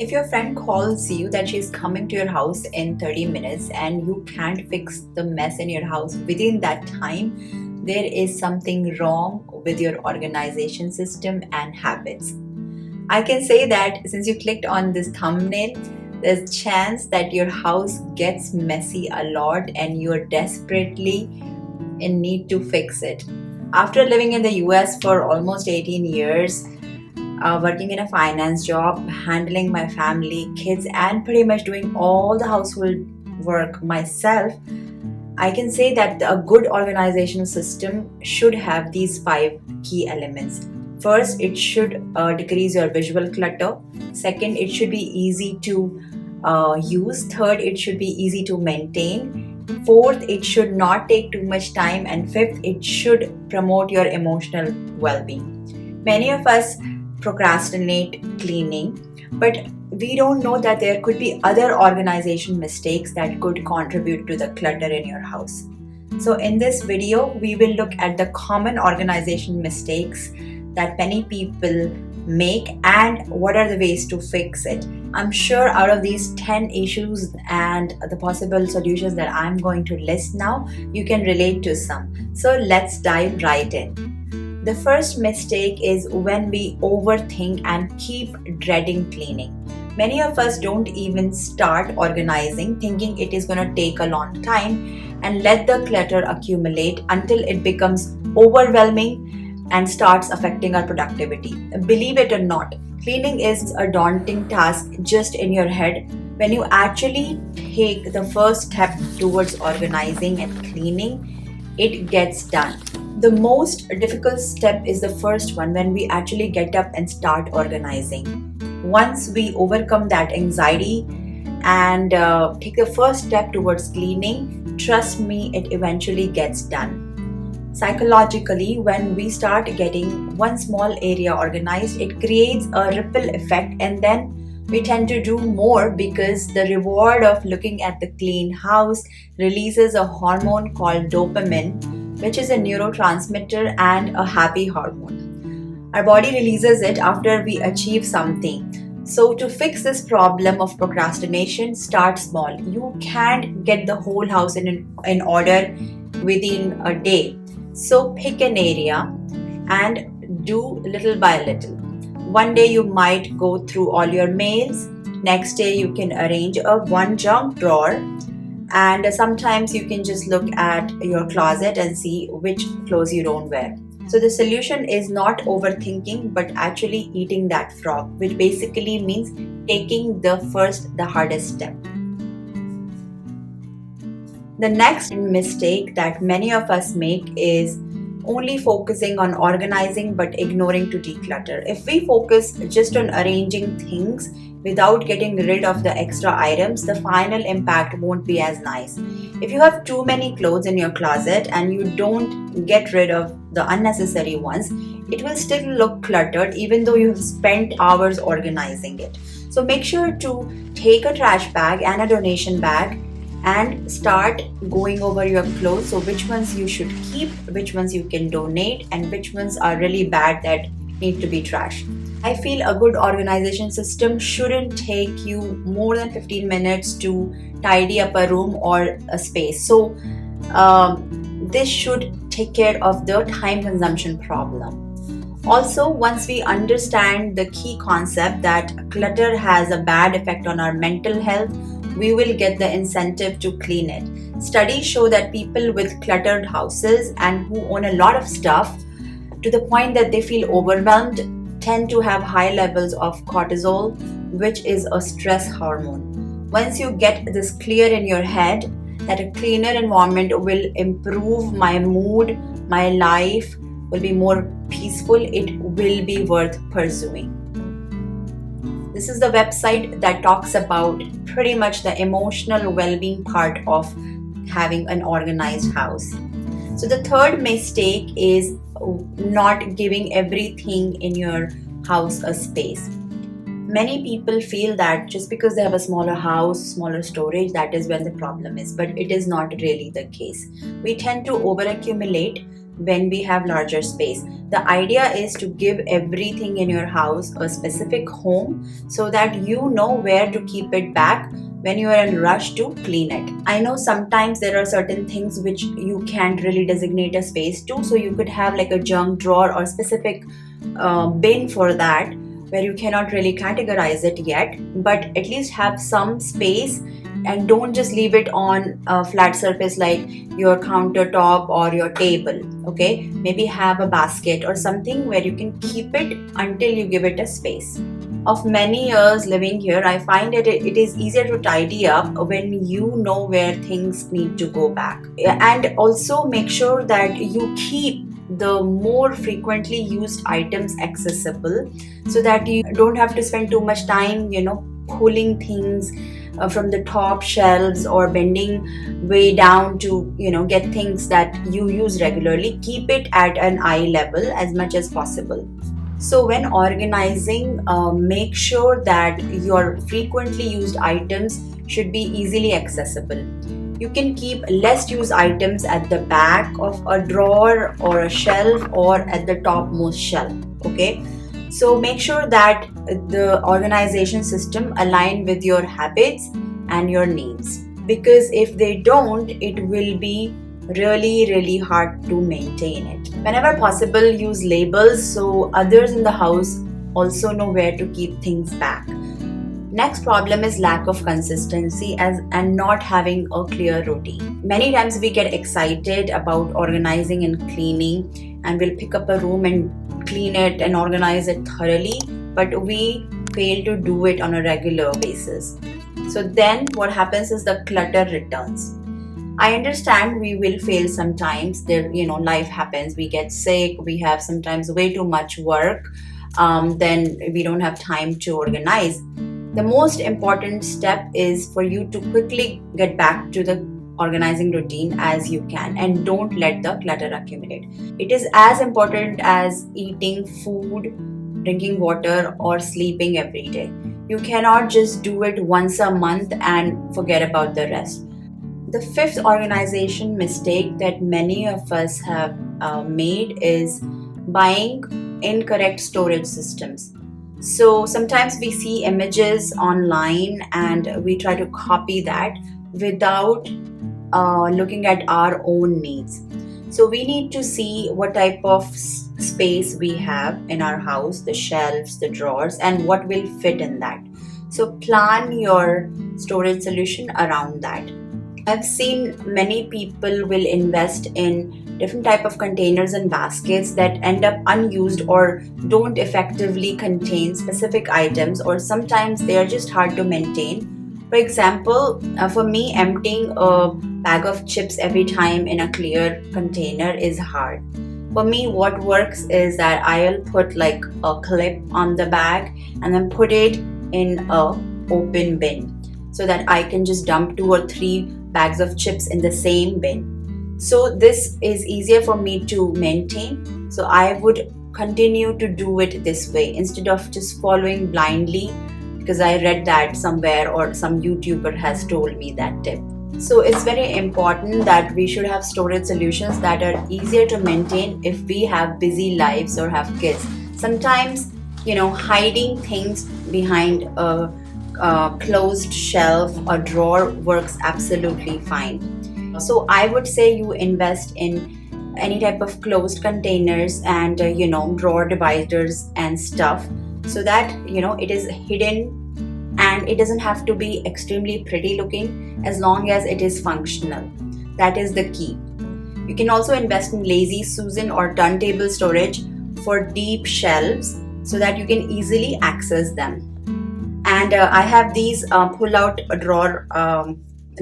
If your friend calls you that she's coming to your house in 30 minutes and you can't fix the mess in your house within that time, there is something wrong with your organization system and habits. I can say that since you clicked on this thumbnail, there's a chance that your house gets messy a lot and you're desperately in need to fix it. After living in the US for almost 18 years, working in a finance job, handling my family, kids, and pretty much doing all the household work myself, I can say that a good organizational system should have these five key elements. First, it should decrease your visual clutter. Second, it should be easy to use. Third, it should be easy to maintain. Fourth, it should not take too much time. And fifth, it should promote your emotional well being. Many of us procrastinate cleaning, but we don't know that there could be other organization mistakes that could contribute to the clutter in your house. So in this video, we will look at the common organization mistakes that many people make and what are the ways to fix it. I'm sure out of these 10 issues and the possible solutions that I'm going to list now, you can relate to some. So let's dive right in. The first mistake is when we overthink and keep dreading cleaning. Many of us don't even start organizing thinking it is going to take a long time and let the clutter accumulate until it becomes overwhelming and starts affecting our productivity. Believe it or not, cleaning is a daunting task just in your head. When you actually take the first step towards organizing and cleaning, it gets done. The most difficult step is the first one when we actually get up and start organizing. Once we overcome that anxiety and take the first step towards cleaning, trust me, it eventually gets done. Psychologically, when we start getting one small area organized, it creates a ripple effect, and then we tend to do more because the reward of looking at the clean house releases a hormone called dopamine, which is a neurotransmitter and a happy hormone. Our body releases it after we achieve something. So to fix this problem of procrastination, start small. You can't get the whole house in order within a day. So pick an area and do little by little. One day you might go through all your mails. Next day you can arrange a one junk drawer. And sometimes you can just look at your closet and see which clothes you don't wear. So the solution is not overthinking, but actually eating that frog, which basically means taking the hardest step. The next mistake that many of us make is only focusing on organizing but ignoring to declutter. If we focus just on arranging things without getting rid of the extra items, the final impact won't be as nice. If you have too many clothes in your closet and you don't get rid of the unnecessary ones, it will still look cluttered even though you have spent hours organizing it. So make sure to take a trash bag and a donation bag and start going over your clothes. So which ones you should keep, which ones you can donate, and which ones are really bad that need to be trashed. I feel a good organization system shouldn't take you more than 15 minutes to tidy up a room or a space. So this should take care of the time consumption problem. Also, once we understand the key concept that clutter has a bad effect on our mental health, we will get the incentive to clean it. Studies show that people with cluttered houses and who own a lot of stuff to the point that they feel overwhelmed tend to have high levels of cortisol, which is a stress hormone. Once you get this clear in your head that a cleaner environment will improve my mood, my life will be more peaceful, it will be worth pursuing. This is the website that talks about pretty much the emotional well-being part of having an organized house. So the third mistake is not giving everything in your house a space. Many people feel that just because they have a smaller house, smaller storage, that is when the problem is, but it is not really the case. We tend to overaccumulate when we have larger space. The idea is to give everything in your house a specific home so that you know where to keep it back when you are in a rush to clean it. I know sometimes there are certain things which you can't really designate a space to, so you could have like a junk drawer or specific bin for that, where you cannot really categorize it yet, but at least have some space, and don't just leave it on a flat surface like your countertop or your table. Okay, maybe have a basket or something where you can keep it until you give it a space. Of many years living here, I find that it is easier to tidy up when you know where things need to go back. And also make sure that you keep the more frequently used items accessible, so that you don't have to spend too much time, pulling things from the top shelves or bending way down to, get things that you use regularly. Keep it at an eye level as much as possible. So when organizing, make sure that your frequently used items should be easily accessible. You can keep less used items at the back of a drawer or a shelf or at the topmost shelf. Okay, so make sure that the organization system align with your habits and your needs, because if they don't, it will be really hard to maintain it. Whenever possible, use labels so others in the house also know where to keep things back. Next problem is lack of consistency and not having a clear routine. Many times we get excited about organizing and cleaning, and we'll pick up a room and clean it and organize it thoroughly, but we fail to do it on a regular basis. So then what happens is the clutter returns. I understand we will fail sometimes. Life happens. We get sick. We have sometimes way too much work. Then we don't have time to organize. The most important step is for you to quickly get back to the organizing routine as you can, and don't let the clutter accumulate. It is as important as eating food, drinking water, or sleeping every day. You cannot just do it once a month and forget about the rest. The fifth organization mistake that many of us have made is buying incorrect storage systems. So sometimes we see images online and we try to copy that without looking at our own needs. So we need to see what type of space we have in our house, the shelves, the drawers, and what will fit in that. So plan your storage solution around that. I've seen many people will invest in different type of containers and baskets that end up unused or don't effectively contain specific items, or sometimes they are just hard to maintain. For example, for me, emptying a bag of chips every time in a clear container is hard. For me, what works is that I'll put like a clip on the bag and then put it in a open bin, so that I can just dump 2 or 3 bags of chips in the same bin. So this is easier for me to maintain. So I would continue to do it this way instead of just following blindly because I read that somewhere or some YouTuber has told me that tip. So it's very important that we should have storage solutions that are easier to maintain if we have busy lives or have kids. Sometimes, hiding things behind a closed shelf or drawer works absolutely fine. So I would say you invest in any type of closed containers and drawer dividers and stuff, so that it is hidden and it doesn't have to be extremely pretty looking, as long as it is functional. That is the key. You can also invest in lazy Susan or turntable storage for deep shelves, so that you can easily access them. And I have these pull-out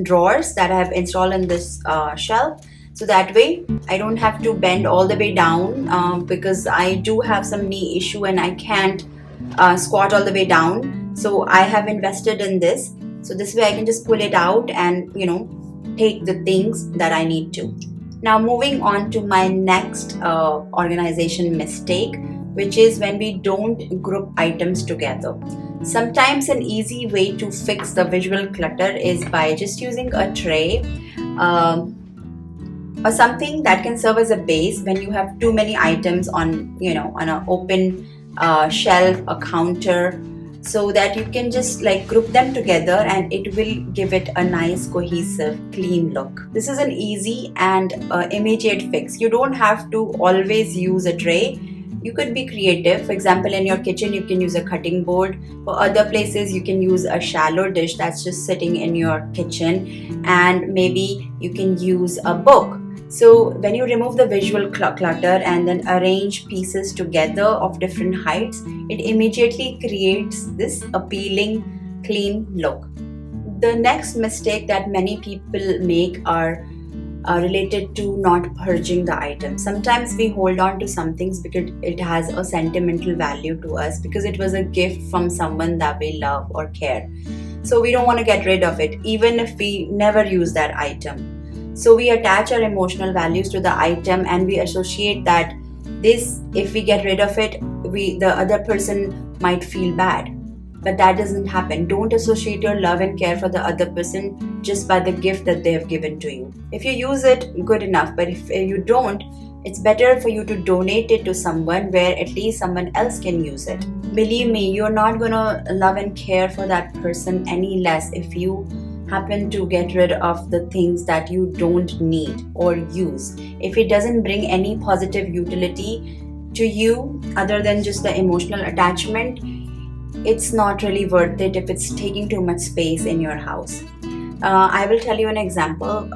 drawers that I have installed in this shelf. So that way I don't have to bend all the way down because I do have some knee issue and I can't squat all the way down. So I have invested in this. So this way I can just pull it out and take the things that I need to. Now moving on to my next organization mistake, which is when we don't group items together. Sometimes an easy way to fix the visual clutter is by just using a tray, a or something that can serve as a base when you have too many items on, on an open shelf, a counter, so that you can just like group them together and it will give it a nice cohesive clean look. This is an easy and immediate fix. You don't have to always use a tray. You could be creative. For example, in your kitchen you can use a cutting board. For other places you can use a shallow dish that's just sitting in your kitchen, and maybe you can use a book. So when you remove the visual clutter and then arrange pieces together of different heights, it immediately creates this appealing, clean look. The next mistake that many people make are related to not purging the item. Sometimes we hold on to some things because it has a sentimental value to us, because it was a gift from someone that we love or care. So we don't want to get rid of it, even if we never use that item. So we attach our emotional values to the item and we associate that this, if we get rid of it, the other person might feel bad. But that doesn't happen. Don't associate your love and care for the other person just by the gift that they have given to you. If you use it, good enough. But if you don't, it's better for you to donate it to someone where at least someone else can use it. Believe me, you're not gonna love and care for that person any less if you happen to get rid of the things that you don't need or use. If it doesn't bring any positive utility to you other than just the emotional attachment, it's not really worth it if it's taking too much space in your house. I will tell you an example.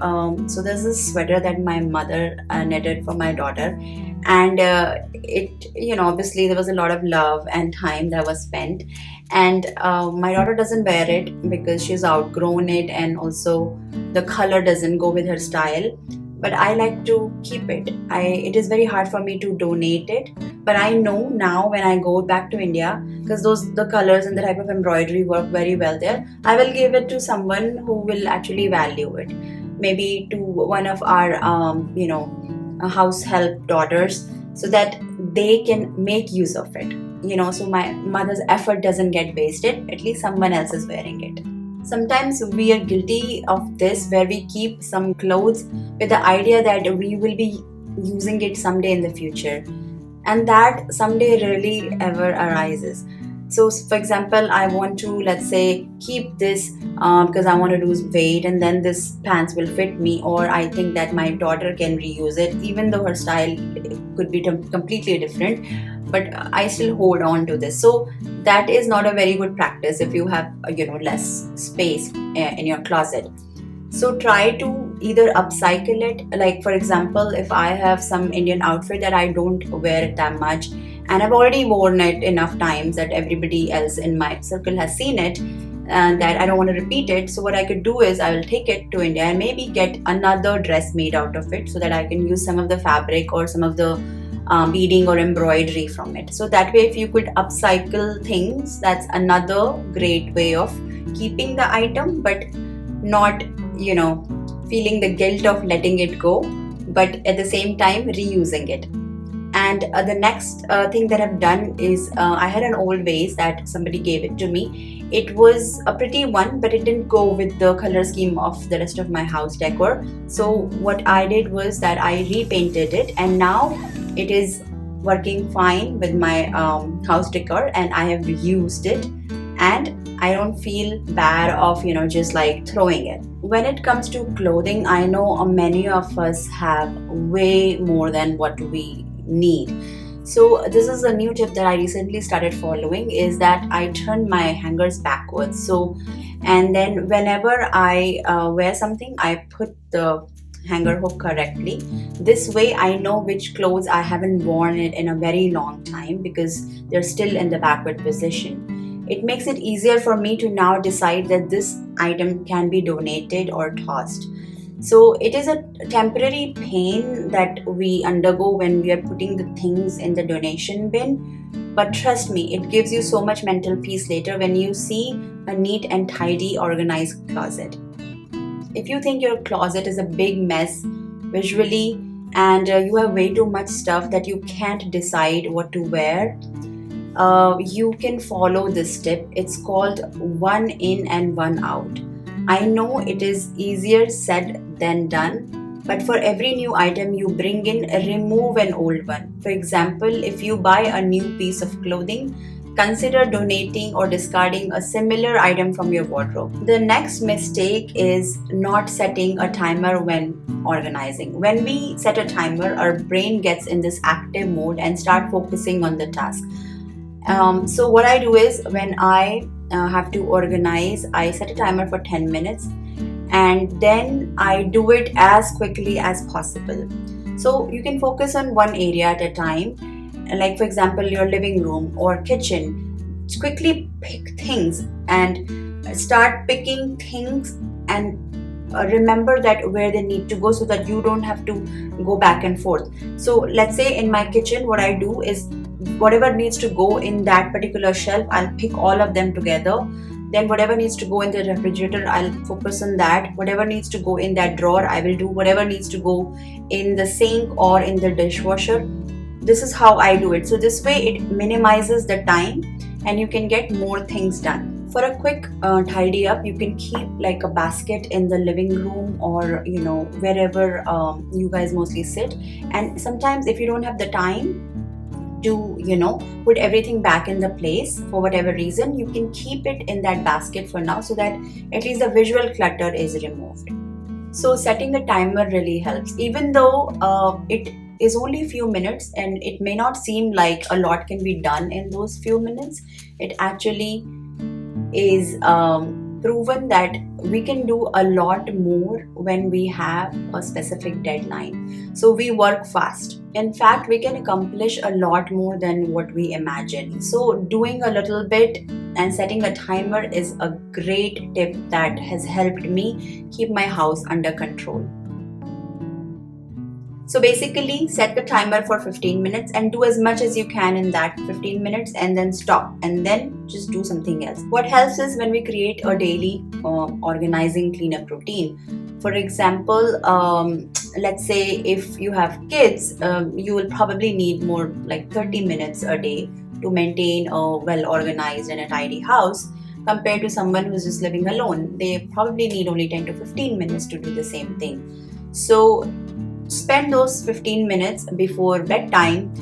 So there's this sweater that my mother knitted for my daughter, and obviously there was a lot of love and time that was spent, and my daughter doesn't wear it because she's outgrown it, and also the color doesn't go with her style. But I like to keep it. It is very hard for me to donate it, but I know now when I go back to India, because the colors and the type of embroidery work very well there, I will give it to someone who will actually value it. Maybe to one of our house help daughters, so that they can make use of it. So my mother's effort doesn't get wasted. At least someone else is wearing it. Sometimes we are guilty of this, where we keep some clothes with the idea that we will be using it someday in the future, and that someday rarely ever arises. So for example, I want to, let's say, keep this because I want to lose weight, and then this pants will fit me, or I think that my daughter can reuse it even though her style could be completely different, but I still hold on to this. So that is not a very good practice if you have less space in your closet. So try to either upcycle it. Like for example, if I have some Indian outfit that I don't wear it that much, and I've already worn it enough times that everybody else in my circle has seen it, and that I don't want to repeat it. So what I could do is I will take it to India and maybe get another dress made out of it, so that I can use some of the fabric or some of the beading or embroidery from it. So that way, if you could upcycle things, that's another great way of keeping the item, but not feeling the guilt of letting it go, but at the same time reusing it. And the next thing that I've done is I had an old vase that somebody gave it to me. It was a pretty one, but it didn't go with the color scheme of the rest of my house decor. So what I did was that I repainted it, and now it is working fine with my house decor, and I have used it, and I don't feel bad of just like throwing it. When it comes to clothing, I know many of us have way more than what we need. So this is a new tip that I recently started following, is that I turn my hangers backwards. So, and then whenever I wear something, I put the hanger hook correctly. This way I know which clothes I haven't worn it in a very long time, because they're still in the backward position. It makes it easier for me to now decide that this item can be donated or tossed. So it is a temporary pain that we undergo when we are putting the things in the donation bin, but trust me, it gives you so much mental peace later when you see a neat and tidy, organized closet. If you think your closet is a big mess visually, and you have way too much stuff that you can't decide what to wear, you can follow this tip. It's called one in and one out. I know it is easier said than done, But for every new item you bring in, remove an old one. For example, if you buy a new piece of clothing, consider donating or discarding a similar item from your wardrobe. The next mistake is not setting a timer when organizing. When we set a timer, our brain gets in this active mode and start focusing on the task. So what I do is, when I have to organize, I set a timer for 10 minutes and then I do it as quickly as possible. So you can focus on one area at a time, like for example your living room or kitchen. Just quickly pick things and start picking things, and remember that where they need to go, so that you don't have to go back and forth. So let's say in my kitchen, what I do is, whatever needs to go in that particular shelf, I'll pick all of them together. Then whatever needs to go in the refrigerator, I'll focus on that. Whatever needs to go in that drawer, I will do. Whatever needs to go in the sink or in the dishwasher, this is how I do it. So this way it minimizes the time and you can get more things done. For a quick tidy up, you can keep like a basket in the living room, or wherever you guys mostly sit. And sometimes if you don't have the time to put everything back in the place for whatever reason, you can keep it in that basket for now, so that at least the visual clutter is removed. So setting the timer really helps, even though it is only a few minutes and it may not seem like a lot can be done in those few minutes. It actually is proven that we can do a lot more when we have a specific deadline. So we work fast. In fact, we can accomplish a lot more than what we imagine. So doing a little bit and setting a timer is a great tip that has helped me keep my house under control. So basically, set the timer for 15 minutes and do as much as you can in that 15 minutes, and then stop and then just do something else. What helps is when we create a daily organizing cleanup routine. For example, let's say if you have kids, you will probably need more like 30 minutes a day to maintain a well organized and a tidy house, compared to someone who's just living alone. They probably need only 10 to 15 minutes to do the same thing. So spend those 15 minutes before bedtime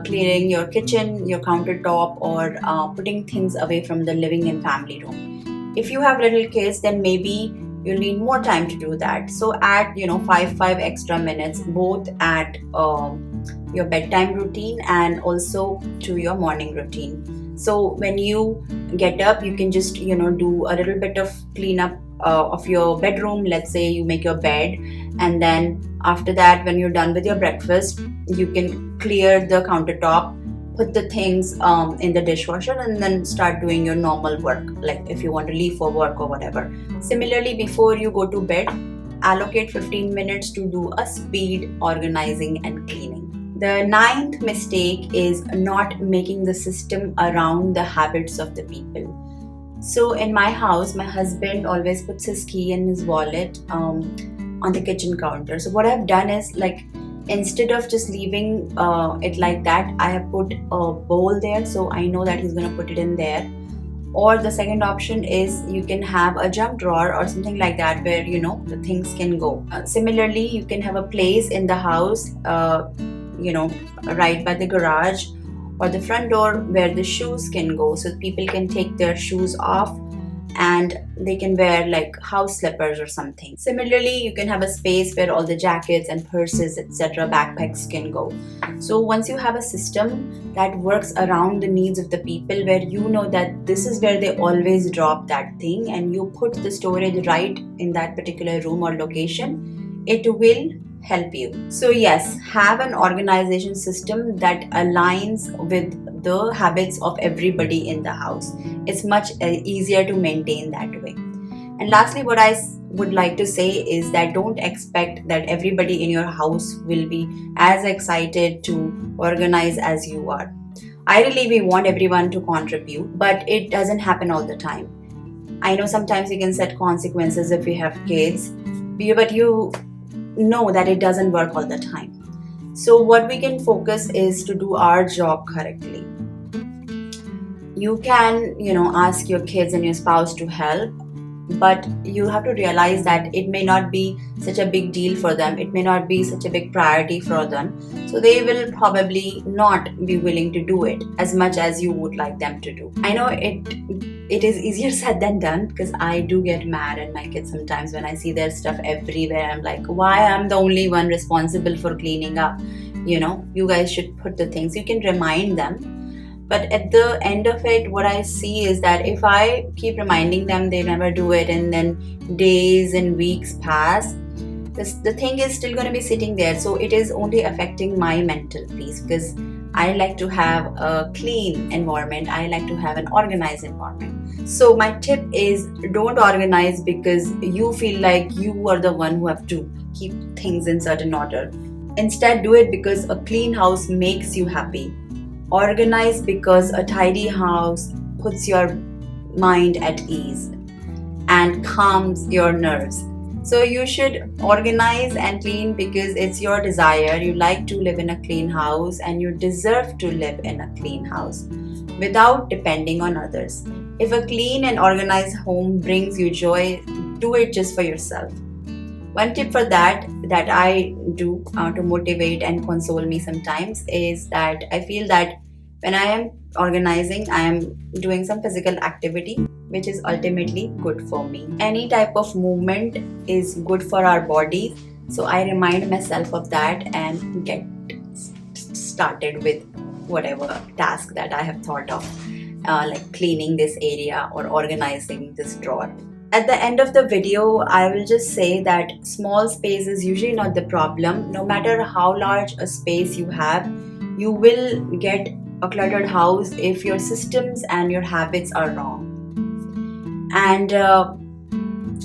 clearing your kitchen, your countertop, or putting things away from the living and family room. If you have little kids, then maybe you'll need more time to do that. So add 5 extra minutes, both at your bedtime routine and also to your morning routine. So when you get up, you can just do a little bit of cleanup of your bedroom. Let's say you make your bed, and then after that, when you're done with your breakfast, you can clear the countertop, put the things in the dishwasher, and then start doing your normal work, like if you want to leave for work or whatever. Similarly, before you go to bed, allocate 15 minutes to do a speed organizing and cleaning. The ninth mistake is not making the system around the habits of the people. So in my house, my husband always puts his key in his wallet on the kitchen counter. So what I've done is, like, instead of just leaving it like that, I have put a bowl there, so I know that he's going to put it in there. Or the second option is you can have a junk drawer or something like that, where the things can go. Similarly, you can have a place in the house right by the garage or the front door where the shoes can go, so people can take their shoes off and they can wear like house slippers or something. Similarly, you can have a space where all the jackets and purses, etc., backpacks can go. So once you have a system that works around the needs of the people, where you know that this is where they always drop that thing, and you put the storage right in that particular room or location, it will help you. So yes, have an organization system that aligns with the habits of everybody in the house. It's much easier to maintain that way. And lastly, what I would like to say is that don't expect that everybody in your house will be as excited to organize as you are. Ideally, we want everyone to contribute, but it doesn't happen all the time. I know sometimes you can set consequences if you have kids, but you know that it doesn't work all the time. So what we can focus is to do our job correctly. You can, ask your kids and your spouse to help, but you have to realize that it may not be such a big deal for them, it may not be such a big priority for them, so they will probably not be willing to do it as much as you would like them to do. I know it is easier said than done, because I do get mad at my kids sometimes when I see their stuff everywhere. I'm like, why I'm the only one responsible for cleaning up? You guys should put the things. You can remind them, but at the end of it, what I see is that if I keep reminding them, they never do it, and then days and weeks pass, the thing is still going to be sitting there. So it is only affecting my mental peace, because I like to have a clean environment, I like to have an organized environment. So my tip is, don't organize because you feel like you are the one who have to keep things in certain order. Instead, do it because a clean house makes you happy. Organize because a tidy house puts your mind at ease and calms your nerves. So you should organize and clean because it's your desire. You like to live in a clean house and you deserve to live in a clean house without depending on others. If a clean and organized home brings you joy, do it just for yourself. One tip for that I do to motivate and console me sometimes is that I feel that when I am organizing, I am doing some physical activity which is ultimately good for me. Any type of movement is good for our bodies, so I remind myself of that and get started with whatever task that I have thought of, like cleaning this area or organizing this drawer. At the end of the video, I will just say that small space is usually not the problem. No matter how large a space you have, you will get a cluttered house if your systems and your habits are wrong. And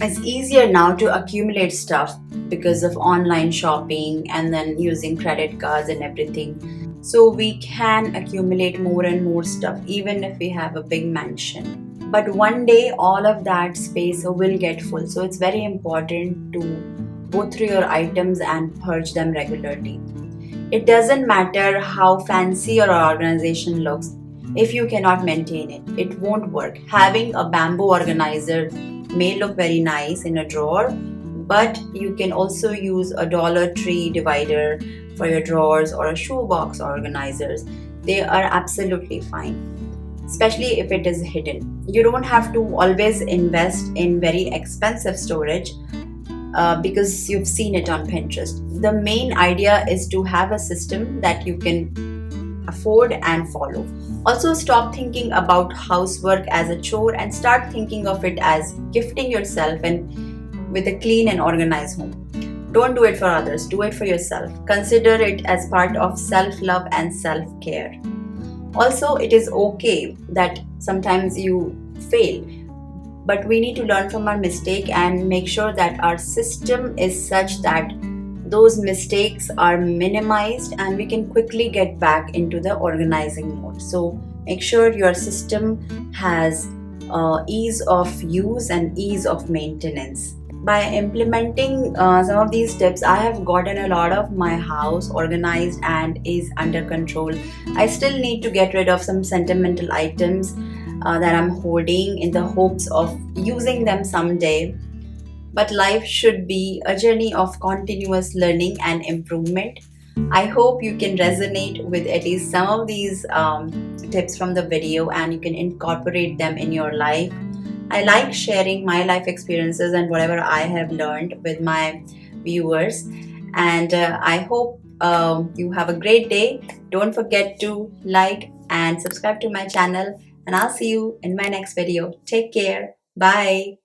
it's easier now to accumulate stuff because of online shopping and then using credit cards and everything. So we can accumulate more and more stuff even if we have a big mansion. But one day all of that space will get full. So it's very important to go through your items and purge them regularly. It doesn't matter how fancy your organization looks. If you cannot maintain it, it won't work. Having a bamboo organizer may look very nice in a drawer, but you can also use a Dollar Tree divider for your drawers or a shoebox organizers. They are absolutely fine, especially if it is hidden. You don't have to always invest in very expensive storage because you've seen it on Pinterest. The main idea is to have a system that you can afford and follow. Also, stop thinking about housework as a chore and start thinking of it as gifting yourself and with a clean and organized home. Don't do it for others, do it for yourself. Consider it as part of self-love and self-care. Also, it is okay that sometimes you fail, but we need to learn from our mistake and make sure that our system is such that those mistakes are minimized and we can quickly get back into the organizing mode. So make sure your system has ease of use and ease of maintenance. By implementing some of these tips, I have gotten a lot of my house organized and is under control. I still need to get rid of some sentimental items that I'm holding in the hopes of using them someday. But life should be a journey of continuous learning and improvement. I hope you can resonate with at least some of these tips from the video and you can incorporate them in your life. I like sharing my life experiences and whatever I have learned with my viewers. And I hope you have a great day. Don't forget to like and subscribe to my channel. And I'll see you in my next video. Take care. Bye.